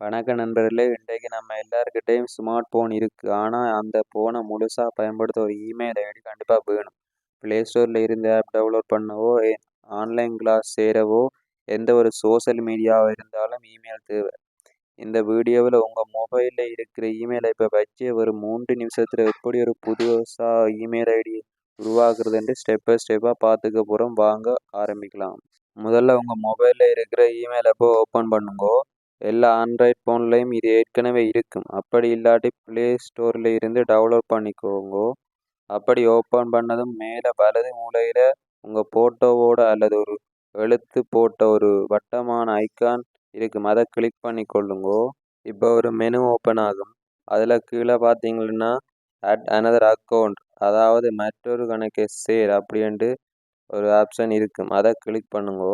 வணக்கம் நண்பர்களே. இன்றைக்கு நம்ம எல்லார்கிட்டயும் ஸ்மார்ட் ஃபோன் இருக்கு. ஆனா அந்த ஃபோனை முழுசா பயன்படுத்த ஒரு இமெயில் ஐடி கண்டிப்பா வேணும். ப்ளே ஸ்டோர்ல இருந்து ஆப் டவுன்லோட் பண்ணவோ, ஆன்லைன் கிளாஸ் சேரவோ, எந்த ஒரு சோஷியல் மீடியாவா இருந்தாலும் இமெயில் தேவை. இந்த வீடியோவில் உங்க மொபைல்ல இருக்கிற இமெயில் ஐப்பை வச்சு ஒரு 3 நிமிஷத்துல எப்படி ஒரு புதுசா இமெயில் ஐடி உருவாக்குறதுன்ட்டு ஸ்டெப் பை ஸ்டெப்பா பார்த்துக்க போறோம். வாங்க ஆரம்பிக்கலாம். முதல்ல உங்க மொபைல்ல இருக்கிற இமெயில் ஆப்பை ஓப்பன் பண்ணுங்க. எல்லா ஆண்ட்ராய்ட் ஃபோன்லையும் இது ஏற்கனவே இருக்கும். அப்படி இல்லாட்டி ப்ளே ஸ்டோர்ல இருந்து டவுன்லோட் பண்ணிக்கோங்க. அப்படி ஓப்பன் பண்ணதும் மேலே வலது மூலையில் உங்கள் ஃபோட்டோவோட அல்லது ஒரு எழுத்து போட்ட ஒரு வட்டமான ஐக்கான் இருக்கும். அதை கிளிக் பண்ணி கொள்ளுங்க. இப்போ ஒரு மெனு ஓப்பன் ஆகும். அதில் கீழே பார்த்தீங்கன்னா another அக்கௌண்ட், அதாவது மற்றொரு கணக்கை சேர் அப்படின்ட்டு ஒரு ஆப்ஷன் இருக்கும். அதை கிளிக் பண்ணுங்க.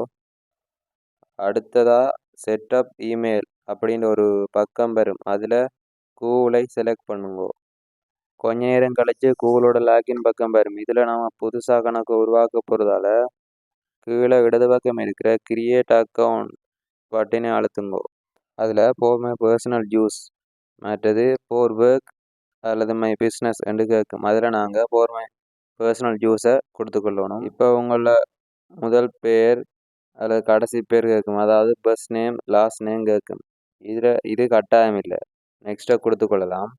அடுத்ததா செட்டப் இமெயில் அப்படின்னு ஒரு பக்கம் வரும். அதில் கூகுளை செலக்ட் பண்ணுங்க. கொஞ்ச நேரம் கழிச்சு கூகுளோட லாகின் பக்கம் வரும். இதில் நம்ம புதுசாக கணக்கு உருவாக்க போகிறதால கீழே இடது பக்கம் இருக்கிற கிரியேட் அக்கௌண்ட் பட்டனை அழுத்துங்க. அதில் ஃபார் மை பர்சனல் யூஸ், மற்றது ஃபார் ஒர்க் அல்லது மை பிஸ்னஸ் என்று கேட்கும். அதில் நாங்கள் ஃபார் மை பர்சனல் யூஸை கொடுத்துக்கொள்ளணும். இப்போ உங்களோட முதல் பேர் அல்லது கடைசி பேர் கேட்கும். அதாவது ஃபர்ஸ்ட் நேம் லாஸ்ட் நேம் கேட்கும். இது கட்டாயம் இல்லை. நெக்ஸ்ட்டை கொடுத்துக்கொள்ளலாம்.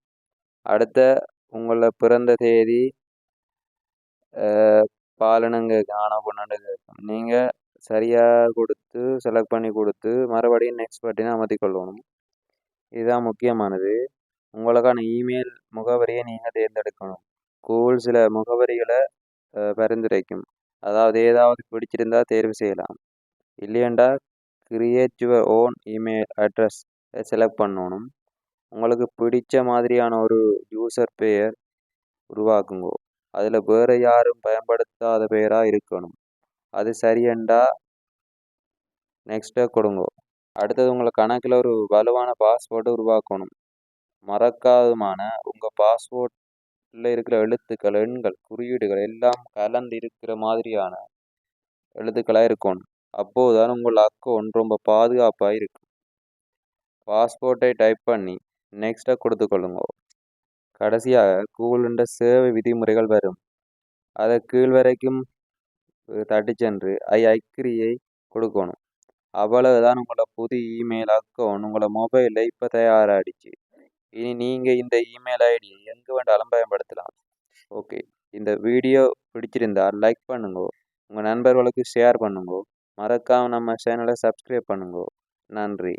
அடுத்த உங்களோட பிறந்த தேதி, பாலினம் கேட்கும். ஆனா பொண்ணு கேட்கும். நீங்கள் சரியாக கொடுத்து செலக்ட் பண்ணி கொடுத்து மறுபடியும் நெக்ஸ்ட் பட்டினை அமர்த்தி கொள்ளணும். இதுதான் முக்கியமானது. உங்களுக்கான இமெயில் முகவரியை நீங்கள் தேர்ந்தெடுக்கணும். கூகுள் சில முகவரிகளை பரிந்துரைக்கும். அதாவது ஏதாவது பிடிச்சிருந்தா தேர்வு செய்யலாம். இல்லையண்டா create your own email address select பண்ணணும். உங்களுக்கு பிடிச்ச மாதிரியான ஒரு யூசர் பெயர் உருவாக்குங்க. அதில் வேறு யாரும் பயன்படுத்தாத பெயராக இருக்கணும். அது சரியண்டா நெக்ஸ்ட்டை கொடுங்க. அடுத்தது உங்களை கணக்கில் ஒரு வலுவான பாஸ்வேர்டு உருவாக்கணும். மறக்காதமான உங்கள் பாஸ்வேர்டில் இருக்கிற எழுத்துக்கள், எண்கள், குறியீடுகள் எல்லாம் கலந்து இருக்கிற மாதிரியான எழுத்துக்களாக இருக்கணும். அப்போதுதான் உங்கள் அக்கௌண்ட் ரொம்ப பாதுகாப்பாக இருக்கும். பாஸ்போர்ட்டை டைப் பண்ணி நெக்ஸ்ட்டை கொடுத்துக்கொள்ளுங்க. கடைசியாக கூகுள்ன்ற சேவை விதிமுறைகள் வரும். அதை கீழ் வரைக்கும் தட்டி சென்று ஐக்கிரியை கொடுக்கணும். அவ்வளவுதான், உங்களோட புது இமெயில் அக்கௌண்ட் உங்களோட மொபைலில் இப்போ தயாராகிடுச்சு. இனி நீங்கள் இந்த இமெயில் ஐடியை எங்கே வேண்டாலும் பயன்படுத்தலாம். ஓகே, இந்த வீடியோ பிடிச்சிருந்தால் லைக் பண்ணுங்க, உங்கள் நண்பர்களுக்கு ஷேர் பண்ணுங்க, மறக்காமல் நம்ம சேனலை சப்ஸ்கிரைப் பண்ணுங்க. நன்றி.